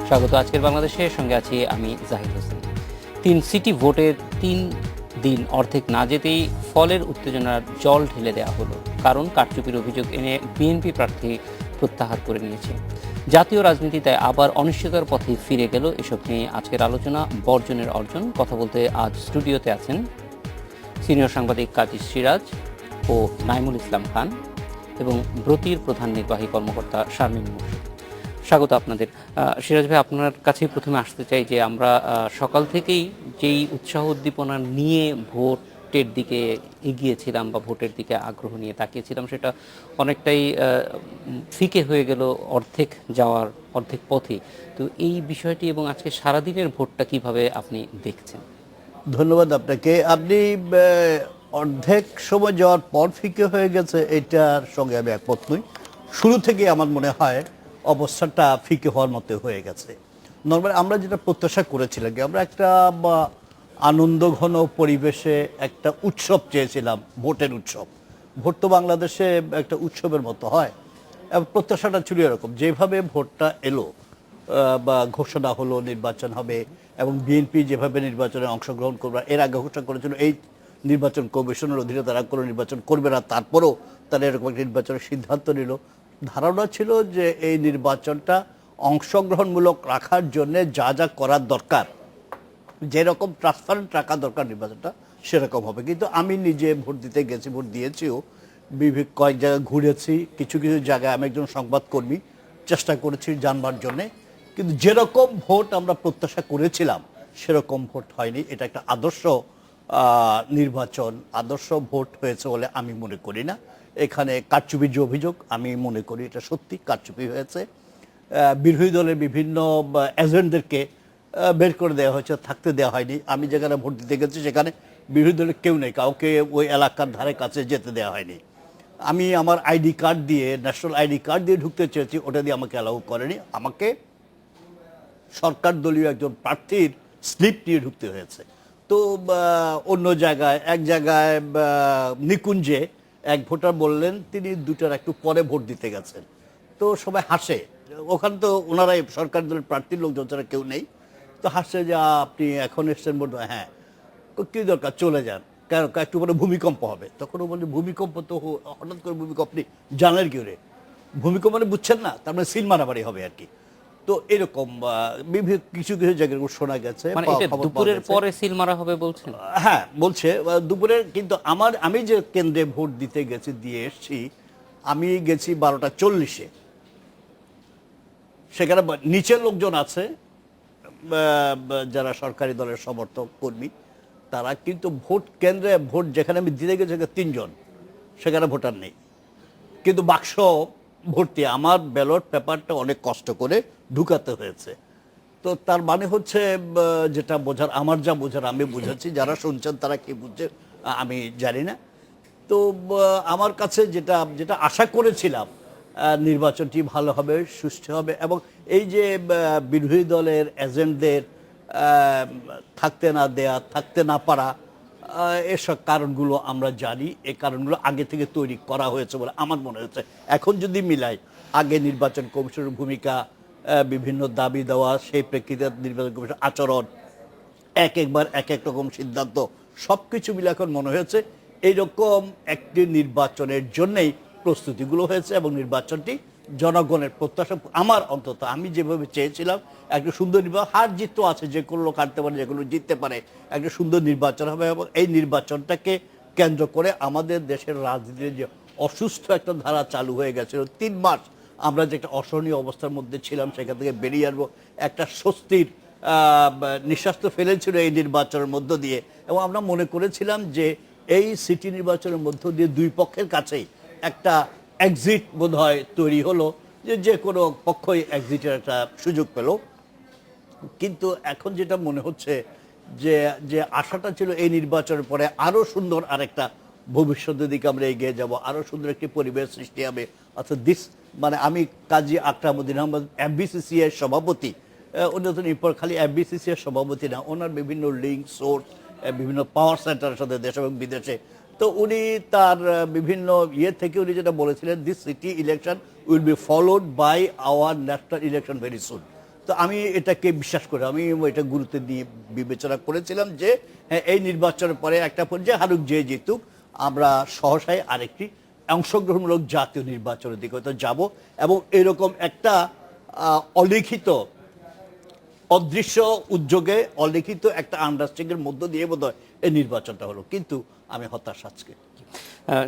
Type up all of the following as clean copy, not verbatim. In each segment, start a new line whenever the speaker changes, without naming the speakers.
স্বাগত আজকের বাংলাদেশের সঙ্গে আছি আমি জাহিদ হোসেন। 3 সিটি ভোটের 3 দিন অর্ধেক না যেতেই ফলের উত্তেজনার জল ঢেলে দেওয়া হলো, কারণ কারচুপির অভিযোগ এনে বিএনপি প্রার্থী প্রত্যাহার করে নিয়েছে। জাতীয় রাজনীতিতে আবার অনিশ্চয়তার পথে ফিরে গেল। এসব নিয়ে আজকের আলোচনা বর্জনের অর্জন। কথা বলতে আজ স্টুডিওতে আছেন সিনিয়র সাংবাদিক কাজী সিরাজ ও নাইমুল ইসলাম খান এবং ব্রতির প্রধান নির্বাহী কর্মকর্তা শারমিন মুর্শিদ। স্বাগত আপনাদের। সিরাজ ভাই, আপনার কাছেই প্রথমে আসতে চাই যে আমরা সকাল থেকেই যেই উৎসাহ উদ্দীপনা নিয়ে ভোটের দিকে এগিয়েছিলাম বা ভোটের দিকে আগ্রহ নিয়ে তাকিয়েছিলাম, সেটা অনেকটাই ফিকে হয়ে গেল অর্ধেক পথে। তো এই বিষয়টি এবং আজকে সারাদিনের ভোটটা কিভাবে আপনি দেখছেন?
ধন্যবাদ আপনাকে। আপনি অর্ধেক সময় যাওয়ার পর ফিকে হয়ে গেছে, এটার সঙ্গে আমি একমত নই। শুরু থেকে আমার মনে হয় অবস্থাটা ফিকে হওয়ার মতো হয়ে গেছে। নর্মালি আমরা যেটা প্রত্যাশা করেছিলাম কি, আমরা একটা আনন্দ ঘন পরিবেশে একটা উৎসব চেয়েছিলাম, ভোটের উৎসব। ভোট তো বাংলাদেশে একটা উৎসবের মতো হয়, এবং প্রত্যাশাটা ছিল এরকম। যেভাবে ভোটটা এলো বা ঘোষণা হলো নির্বাচন হবে, এবং বিএনপি যেভাবে নির্বাচনে অংশগ্রহণ করবে, এর আগে ঘোষণা করেছিল এই নির্বাচন কমিশনের অধীনে তারা কোনো নির্বাচন করবে না, তারপরেও তারা এরকম একটা নির্বাচনের সিদ্ধান্ত নিল। ধারণা ছিল যে এই নির্বাচনটা অংশগ্রহণমূলক রাখার জন্য যা যা করার দরকার, যেরকম ট্রান্সপারেন্ট রাখা দরকার নির্বাচনটা, সেরকম হবে। কিন্তু আমি নিজে ভোট দিতে গেছি, ভোট দিয়েছিও, কয়েক জায়গায় ঘুরেছি, কিছু কিছু জায়গায় আমি একজন সংবাদকর্মী, চেষ্টা করেছি জানবার জন্যে। কিন্তু যেরকম ভোট আমরা প্রত্যাশা করেছিলাম সেরকম ভোট হয়নি। এটা একটা আদর্শ নির্বাচন, আদর্শ ভোট হয়েছে বলে আমি মনে করি না। এখানে কারচুপির যে অভিযোগ, আমি মনে করি এটা সত্যি কারচুপি হয়েছে। বিরোধী দলের বিভিন্ন এজেন্টদেরকে বের করে দেওয়া হয়েছে, থাকতে দেওয়া হয়নি। আমি যেখানে ভোট দিতে গেছি সেখানে বিরোধী দলের কেউ নেই, কাউকে ওই এলাকার ধারে কাছে যেতে দেওয়া হয়নি। আমি আমার আইডি কার্ড দিয়ে, ন্যাশনাল আইডি কার্ড দিয়ে ঢুকতে চেয়েছি, ওটা দিয়ে আমাকে অ্যালাউ করেনি। আমাকে সরকার দলীয় একজন প্রার্থীর স্লিপ দিয়ে ঢুকতে হয়েছে। তো অন্য জায়গায়, এক জায়গায় নিকুঞ্জে এক ভোটার বললেন তিনি 2টার একটু পরে ভোট দিতে গেছেন। তো সবাই হাসে, ওখানে তো ওনারাই সরকার দলের প্রার্থীর লোকজন ছাড়া কেউ নেই। তো হাসছে যে আপনি এখন এসছেন ভোট, হ্যাঁ কী দরকার, চলে যান, কেন একটু পরে ভূমিকম্প হবে। তখন ও বলছে ভূমিকম্প তো হঠাৎ করে ভূমিকম্প আপনি জানেন কি রে, ভূমিকম্প মানে বুঝছেন না, তার মানে সিল মারামারি হবে আর কি। তো এরকম কিছু কিছু জায়গায় শোনা গেছে।
মানে এটা দুপুরের পরে সিল মারা হবে বলছেন?
হ্যাঁ বলছে দুপুরের, কিন্তু আমি যে কেন্দ্রে ভোট দিতে গেছি, দিয়ে এসছি, আমি গেছি 12টা 40-এ। সেখানে নিচের লোকজন আছে যারা সরকারি দলের সমর্থক কর্মী, তারা কিন্তু ভোট কেন্দ্রে, ভোট যেখানে আমি দিতে গেছি সেখানে 3জন, সেখানে ভোটার নেই, কিন্তু বাক্স ভর্তি। আমার ব্যালট পেপারটা অনেক কষ্ট করে ঢুকাতে হয়েছে। তো তার মানে হচ্ছে যেটা বোঝার, আমার যা বোঝার আমি বুঝাচ্ছি, যারা শুনছেন তারা কি বুঝছে আমি জানি না। তো আমার কাছে যেটা যেটা আশা করেছিলাম, নির্বাচনটি ভালো হবে, সুষ্ঠু হবে, এবং এই যে বিরোধী দলের এজেন্টদের থাকতে না দেয়া, থাকতে না পারা, এসব কারণগুলো আমরা জানি। এই কারণগুলো আগে থেকে তৈরি করা হয়েছে বলে আমার মনে হচ্ছে। এখন যদি মিলাই আগে নির্বাচন কমিশনের ভূমিকা, বিভিন্ন দাবি দেওয়া, সেই প্রেক্ষিতে নির্বাচন কমিশন আচরণ, একবার এক এক রকম সিদ্ধান্ত, সব কিছু মিলে এখন মনে হয়েছে এইরকম একটি নির্বাচনের জন্যই প্রস্তুতিগুলো হয়েছে, এবং নির্বাচনটি জনগণের প্রত্যাশা, আমার অন্তত আমি যেভাবে চেয়েছিলাম একটা সুন্দর নির্বাচন, হার জিত তো আছে, যে কোনো লোক হারতে পারে, যে কোনো জিততে পারে, একটা সুন্দর নির্বাচন হবে। এবং এই নির্বাচনটাকে কেন্দ্র করে আমাদের দেশের রাজনীতির যে অসুস্থ একটা ধারা চালু হয়ে গেছিল 3 মাস, আমরা যে একটা অসহনীয় অবস্থার মধ্যে ছিলাম, সেখান থেকে বেরিয়ে আসবো, একটা স্বস্তির নিঃশ্বাস তো ফেলেছিল এই নির্বাচনের মধ্য দিয়ে। এবং আমরা মনে করেছিলাম যে এই সিটি নির্বাচনের মধ্য দিয়ে দুই পক্ষের কাছেই একটা এক্সিট বোধহয় তৈরি হলো, যে কোনো পক্ষই এক্সিটের একটা সুযোগ পেল। কিন্তু এখন যেটা মনে হচ্ছে যে যে আশাটা ছিল এই নির্বাচনের পরে আরও সুন্দর আরেকটা ভবিষ্যতের দিকে আমরা এগিয়ে যাব, আরও সুন্দর একটি পরিবেশ সৃষ্টি হবে। অর্থাৎ মানে আমি কাজী আকরামউদ্দিন আহমদ, FBCCI এর সভাপতি, উন্নত নির্ভর খালি FBCCI এর সভাপতি না, ওনার বিভিন্ন লিঙ্ক সোর্স, বিভিন্ন পাওয়ার সেন্টারের সাথে দেশ এবং বিদেশে। তো উনি তার বিভিন্ন থেকে উনি যেটা বলেছিলেন, this city election will be followed by our national election very soon. তো আমি এটাকে বিশ্বাস করি, আমি এটা গুরুত্ব দিয়ে বিবেচনা করেছিলাম যে হ্যাঁ, এই নির্বাচনের পরে একটা পর্যায়ে হারুক যে জিতুক, আমরা সহসায় আরেকটি অংশগ্রহণমূলক জাতীয় নির্বাচনের দিকে হয়তো যাব, এবং এরকম একটা অলিখিত অদৃশ্য উদ্যোগে অলিখিত একটা আন্ডারস্ট্যান্ডিং এর মধ্য দিয়ে বোধহয় এই নির্বাচনটা হলো। কিন্তু আমি হতাশ আজকে।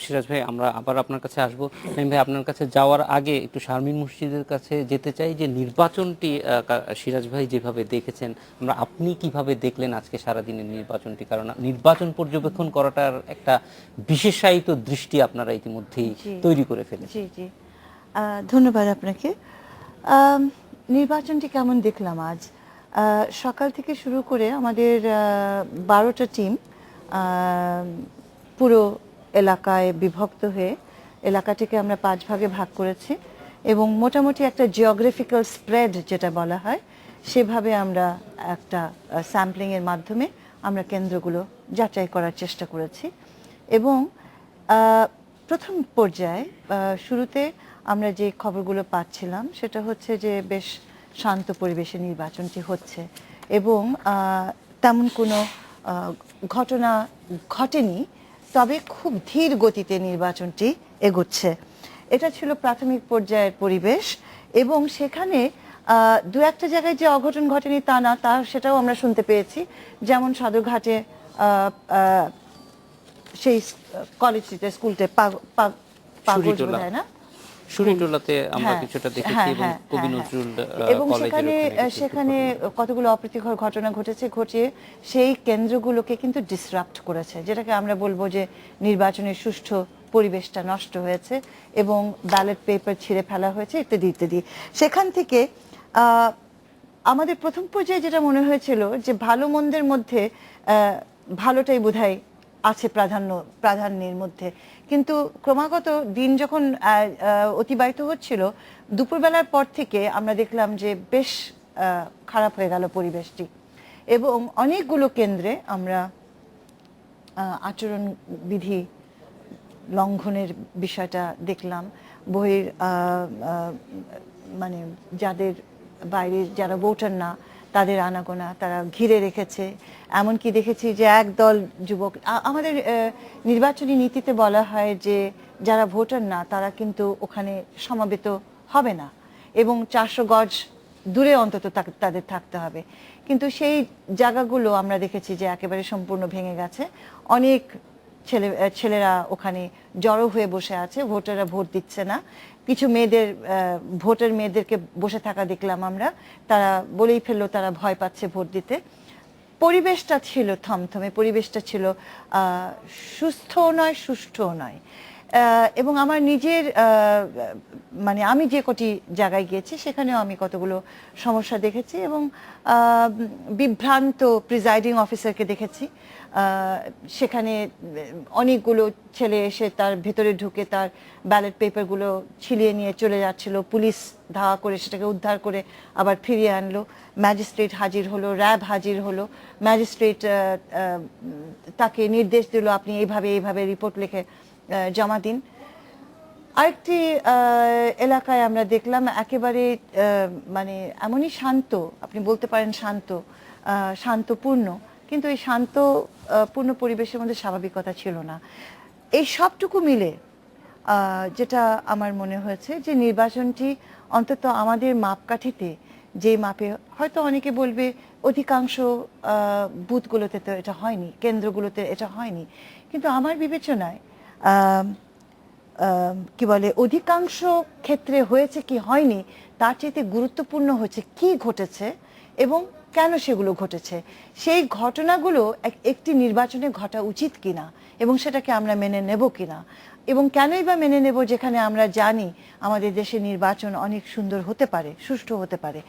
সিরাজ ভাই, আমরা আবার আপনার কাছে আসবো। নাঈম ভাই, আপনার কাছে যাওয়ার আগে একটু শারমিন মুর্শিদের কাছে যেতে চাই যে নির্বাচনটি সিরাজ ভাই যেভাবে দেখেছেন, আপনি কিভাবে দেখলেন আজকে সারাদিনের নির্বাচনটি? কারণ নির্বাচন পর্যবেক্ষণ করাটার একটা বিশেষায়িত দৃষ্টি আপনারা ইতিমধ্যেই তৈরি করে ফেলেছেন।
জি জি, ধন্যবাদ আপনাকে। নির্বাচনটি কেমন দেখলাম আজ? সকাল থেকে শুরু করে আমাদের 12টা টিম পুরো এলাকায় বিভক্ত হয়ে এলাকাটিকে আমরা 5 ভাগে ভাগ করেছি, এবং মোটামুটি একটা জিওগ্রাফিক্যাল স্প্রেড যেটা বলা হয় সেভাবে আমরা একটা স্যাম্পলিংয়ের মাধ্যমে আমরা কেন্দ্রগুলো যাচাই করার চেষ্টা করেছি। এবং প্রথম পর্যায়ে শুরুতে আমরা যে খবরগুলো পাচ্ছিলাম সেটা হচ্ছে যে বেশ শান্ত পরিবেশে নির্বাচনটি হচ্ছে, এবং তেমন কোনো ঘটনা ঘটেনি, তবে খুব ধীর গতিতে নির্বাচনটি এগোচ্ছে। এটা ছিল প্রাথমিক পর্যায়ের পরিবেশ, এবং সেখানে দু একটা জায়গায় যে অঘটন ঘটেনি তা না, সেটাও আমরা শুনতে পেয়েছি। যেমন সদরঘাটে সেই কলেজ স্কুলটা পাগল বোধহয় না,
শুরিটোলাতে আমরা
হ্যাঁ,
কিছুটা দেখেছি,
হ্যাঁ,
এবং
হ্যাঁ,
কবি
হ্যাঁ,
নজরুল
এবং সেখানে কতগুলো অপ্রীতিকর ঘটনা ঘটিয়ে সেই কেন্দ্রগুলোকে কিন্তু ডিসরাপ্ট করেছে, যেটাকে আমরা বলবো যে নির্বাচনের সুষ্ঠু পরিবেশটা নষ্ট হয়েছে, এবং ব্যালট পেপার ছিঁড়ে ফেলা হয়েছে ইত্যাদি ইত্যাদি। সেখান থেকে আমাদের প্রথম পর্যায়ে যেটা মনে হয়েছিল যে ভালো মন্দের মধ্যে ভালোটাই বোধহয় আছে প্রাধান্যের মধ্যে, কিন্তু ক্রমাগত দিন যখন অতিবাহিত হচ্ছিল, দুপুরবেলার পর থেকে আমরা দেখলাম যে বেশ খারাপ হয়ে গেল পরিবেশটি, এবং অনেকগুলো কেন্দ্রে আমরা আচরণবিধি লঙ্ঘনের বিষয়টা দেখলাম। বহির মানে যাদের বাইরে যারা ভোটার না তাদের আনাগোনা তারা ঘিরে রেখেছে। এমনকি দেখেছি যে একদল যুবক, আমাদের নির্বাচনী নীতিতে বলা হয় যে যারা ভোটার না তারা কিন্তু ওখানে সমাবেত হবে না, এবং 400 গজ দূরে অন্তত তাদের থাকতে হবে। কিন্তু সেই জায়গাগুলো আমরা দেখেছি যে একেবারে সম্পূর্ণ ভেঙে গেছে। অনেক ছেলেরা ওখানে জড়ো হয়ে বসে আছে, ভোটাররা ভোট দিচ্ছে না। কিছু মেয়েদেরকে বসে থাকা দেখলাম আমরা, তারা বলেই ফেললো তারা ভয় পাচ্ছে ভোট দিতে। পরিবেশটা ছিল থমথমে, পরিবেশটা ছিল সুস্থও নয়, সুষ্ঠুও নয়। এবং আমার নিজের মানে আমি যে কটি জায়গায় গিয়েছি সেখানেও আমি কতগুলো সমস্যা দেখেছি, এবং বিভ্রান্ত প্রিজাইডিং অফিসারকে দেখেছি। সেখানে অনেকগুলো ছেলে এসে তার ভেতরে ঢুকে তার ব্যালট পেপারগুলো ছিলিয়ে নিয়ে চলে যাচ্ছিল। পুলিশ ধাওয়া করে সেটাকে উদ্ধার করে আবার ফিরিয়ে আনলো। ম্যাজিস্ট্রেট হাজির হলো, র্যাব হাজির হলো। ম্যাজিস্ট্রেট তাকে নির্দেশ দিল আপনি এইভাবে রিপোর্ট লিখে জমা দিন। আরেকটি এলাকায় আমরা দেখলাম একেবারে মানে এমনই শান্ত, আপনি বলতে পারেন শান্তপূর্ণ, কিন্তু এই শান্তপূর্ণ পরিবেশের মধ্যে স্বাভাবিকতা ছিল না। এই সবটুকু মিলে যেটা আমার মনে হয়েছে যে নির্বাচনটি অন্তত আমাদের মাপকাঠিতে, যে মাপে হয়তো অনেকে বলবে অধিকাংশ বুথগুলোতে তো এটা হয়নি, কেন্দ্রগুলোতে এটা হয়নি, কিন্তু আমার বিবেচনায় কি বলে অধিকাংশ ক্ষেত্রে হয়েছে কি হয়নি তার চাইতে গুরুত্বপূর্ণ হচ্ছে কি ঘটেছে এবং কেন সেগুলো ঘটেছে। সেই ঘটনাগুলো একটি নির্বাচনে ঘটা উচিত কিনা এবং সেটাকে আমরা মেনে নেব কিনা, এবং কেনই বা মেনে নেব যেখানে আমরা জানি আমাদের দেশে নির্বাচন অনেক সুন্দর হতে পারে, সুষ্ঠু হতে পারে।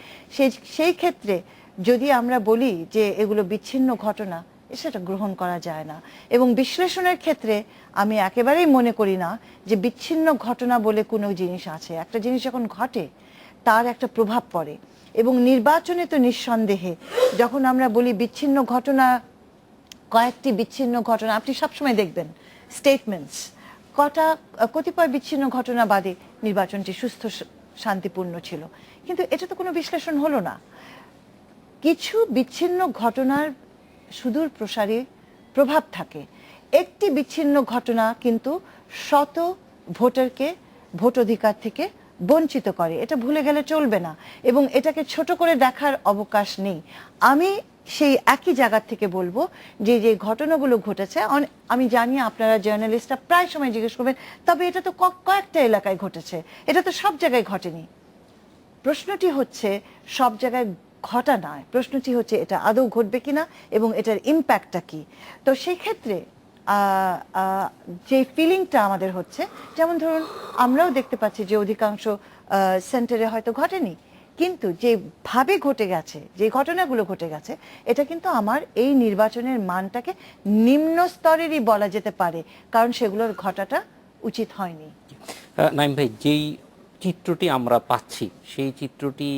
সেই ক্ষেত্রে যদি আমরা বলি যে এগুলো বিচ্ছিন্ন ঘটনা, সেটা গ্রহণ করা যায় না। এবং বিশ্লেষণের ক্ষেত্রে আমি একেবারেই মনে করি না যে বিচ্ছিন্ন ঘটনা বলে কোনো জিনিস আছে। একটা জিনিস যখন ঘটে তার একটা প্রভাব পড়ে, এবং নির্বাচনে তো নিঃসন্দেহে যখন আমরা বলি বিচ্ছিন্ন ঘটনা, কয়েকটি বিচ্ছিন্ন ঘটনা আপনি সবসময় দেখবেন স্টেটমেন্টস, কতিপয় বিচ্ছিন্ন ঘটনা বাদে নির্বাচনটি সুস্থ শান্তিপূর্ণ ছিল, কিন্তু এটা তো কোনো বিশ্লেষণ হলো না। কিছু বিচ্ছিন্ন ঘটনার সুদূর প্রসারী প্রভাব থাকে। একটি বিচ্ছিন্ন ঘটনা কিন্তু শত ভোটারকে ভোট অধিকার থেকে বঞ্চিত করে, এটা ভুলে গেলে চলবে না এবং এটাকে ছোট করে দেখার অবকাশ নেই। আমি সেই একই জায়গা থেকে বলবো যে যে ঘটনাগুলো ঘটেছে, আমি জানি আপনারা জার্নালিস্টরা প্রায় সময় জিজ্ঞেস করবেন তবে এটা তো কয়েকটা এলাকায় ঘটেছে, এটা তো সব জায়গায় ঘটেনি। প্রশ্নটি হচ্ছে সব জায়গায় ঘটা নয়, প্রশ্নটি হচ্ছে এটা আদৌ ঘটবে কিনা এবং এটার ইম্প্যাক্টটা কি। তো সেই ক্ষেত্রে যে ফিলিংটা আমাদের হচ্ছে, যেমন ধরুন আমরাও দেখতে পাচ্ছি যে অধিকাংশ সেন্টারে হয়তো ঘটেনি, কিন্তু যেভাবে ঘটে গেছে, যে ঘটনাগুলো ঘটে গেছে, এটা কিন্তু আমার এই নির্বাচনের মানটাকে নিম্ন স্তরেরই বলা যেতে পারে, কারণ সেগুলোর ঘটাটা উচিত হয়নি।
নাইম ভাই, যেই চিত্রটি আমরা পাচ্ছি সেই চিত্রটি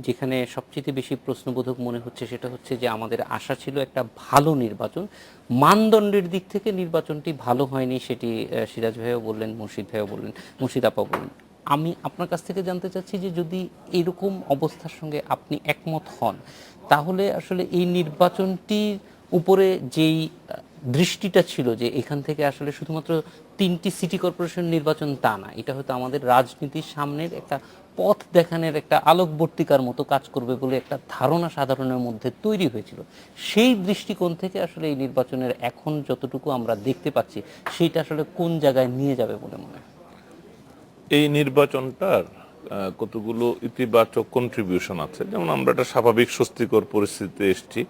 যেখানে সবচেয়ে বেশি প্রশ্নবোধক মনে হচ্ছে সেটা হচ্ছে যে আমাদের আশা ছিল একটা ভালো নির্বাচন, মানদণ্ডের দিক থেকে নির্বাচনটি ভালো হয়নি, সেটি সিরাজ ভাইও বললেন, মুর্শিদ ভাইও বললেন, মুর্শিদ আপা বললেন। আমি আপনার কাছ থেকে জানতে চাচ্ছি যে যদি এরকম অবস্থার সঙ্গে আপনি একমত হন, তাহলে আসলে এই নির্বাচনটির উপরে যেই দৃষ্টিটা ছিল যে এখান থেকে আসলে শুধুমাত্র 3টি সিটি কর্পোরেশন নির্বাচন তা না, এটা হয়তো আমাদের রাজনীতির সামনের একটা পথ দেখানোর একটা আলোকবর্তিকার মতো কাজ করবে বলে একটা ধারণা সাধারণের মধ্যে তৈরি হয়েছিল। সেই দৃষ্টিকোণ থেকে আসলে এই নির্বাচনের এখন যতটুকু আমরা দেখতে পাচ্ছি সেইটা আসলে কোন জায়গায় নিয়ে যাবে বলে মনে হয়?
এই নির্বাচনটার কতগুলো ইতিবাচক কন্ট্রিবিউশন আছে। যেমন আমরা একটা স্বাভাবিক স্বস্তিকর পরিস্থিতিতে এসেছি,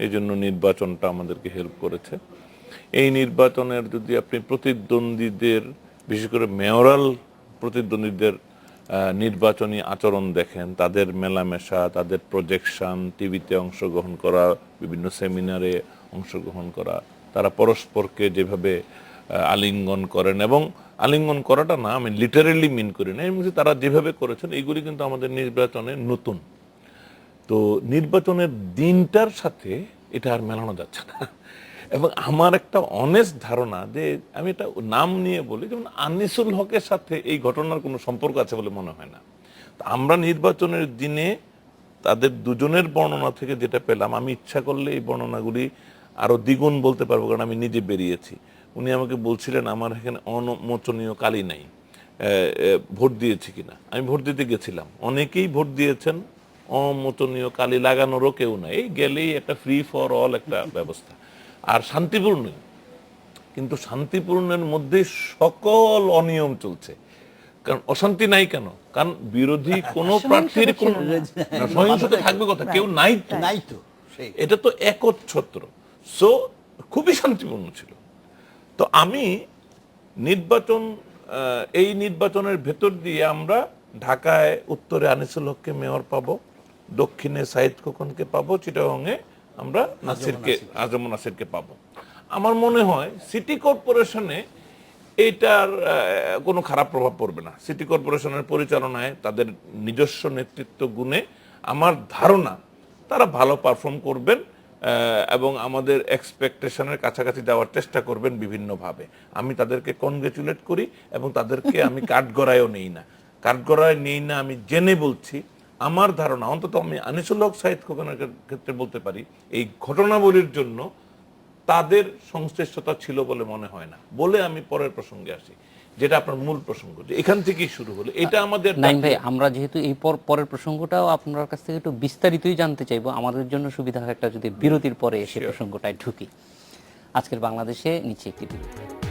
এই জন্য নির্বাচনটা আমাদেরকে হেল্প করেছে। এই নির্বাচনের যদি আপনি প্রতিদ্বন্দ্বীদের, বিশেষ করে মেয়রাল প্রতিদ্বন্দ্বীদের নির্বাচনী আচরণ দেখেন, তাদের মেলামেশা, তাদের প্রজেকশন, টিভিতে অংশগ্রহণ করা, বিভিন্ন সেমিনারে অংশগ্রহণ করা, তারা পরস্পরকে যেভাবে আলিঙ্গন করেন, এবং আলিঙ্গন করাটা না আমি লিটারেলি মিন করি না, এর মধ্যে তারা যেভাবে করেছেন এইগুলি কিন্তু আমাদের নির্বাচনে নতুন। তো নির্বাচনের দিনটার সাথে এটা আর মেলানো যাচ্ছে না। এবং আমার একটা অনেস্ট ধারণা যে আমি এটা নাম নিয়ে বলি, যেমন আনিসুল হকের সাথে এই ঘটনার কোনো সম্পর্ক আছে বলে মনে হয় না। তো আমরা নির্বাচনের দিনে তাদের দুজনের বর্ণনা থেকে যেটা পেলাম, আমি ইচ্ছা করলে এই বর্ণনাগুলি আরো দ্বিগুণ বলতে পারবো, কারণ আমি নিজে বেরিয়েছি। উনি আমাকে বলছিলেন আমার এখানে অনমোচনীয় কালি নাই, ভোট দিয়েছি কিনা। আমি ভোট দিতে গেছিলাম, অনেকেই ভোট দিয়েছেন, অমোচনীয় কালি লাগানোরও কেউ নাই, গেলেই একটা ফ্রি ফর অল একটা ব্যবস্থা, আর শান্তিপূর্ণ। কিন্তু শান্তিপূর্ণের মধ্যে সকল অনিয়ম চলছে। কারণ অশান্তি নাই কেন? কারণ বিরোধী কোনো প্রার্থীর কোন সহিংসতা থাকবে কথা, কেউ নাই তো,
নাই তো,
এটা তো একচ্ছত্র। সো খুবই শান্তিপূর্ণ ছিল। তো আমি এই নির্বাচনের ভেতর দিয়ে আমরা ঢাকায় উত্তরে আনিসুল হককে মেয়র পাবো, দক্ষিণে সাইদ খোকনকে পাবো, চিটাগংয়ে আমরা আজম নাসিরকে পাবো। আমার মনে হয় সিটি কর্পোরেশনে এইটার কোনো খারাপ প্রভাব পড়বে না। সিটি কর্পোরেশনের পরিচালনায় তাদের নিজস্ব নেতৃত্ব গুণে আমার ধারণা তারা ভালো পারফর্ম করবেন এবং আমাদের এক্সপেকটেশনের কাছাকাছি যাওয়ার চেষ্টা করবেন বিভিন্নভাবে। আমি তাদেরকে কনগ্রেচুলেট করি এবং তাদেরকে আমি কাঠগড়ায়ও নেই না, কাঠগড়ায় নেই না, আমি জেনে বলছি। আমার ধারণা, অন্তত আমি আনিসুল হক সাইদ খোকনের ক্ষেত্রে বলতে পারি, এই ঘটনাবলীর জন্য তাদের সংশ্লিষ্টতা ছিল বলে মনে হয় না। বলে আমি পরের প্রসঙ্গে আসি, যেটা আপনার মূল প্রসঙ্গ, যে এখান থেকেই শুরু হলো এটা আমাদের।
নাইম ভাই, আমরা যেহেতু এই পরের প্রসঙ্গটাও আপনার কাছ থেকে একটু বিস্তারিতই জানতে চাইবো, আমাদের জন্য সুবিধা হয় একটা যদি বিরতির পরে এসে প্রসঙ্গটায় ঢুকি। আজকের বাংলাদেশে নিচে একটি বিরতি।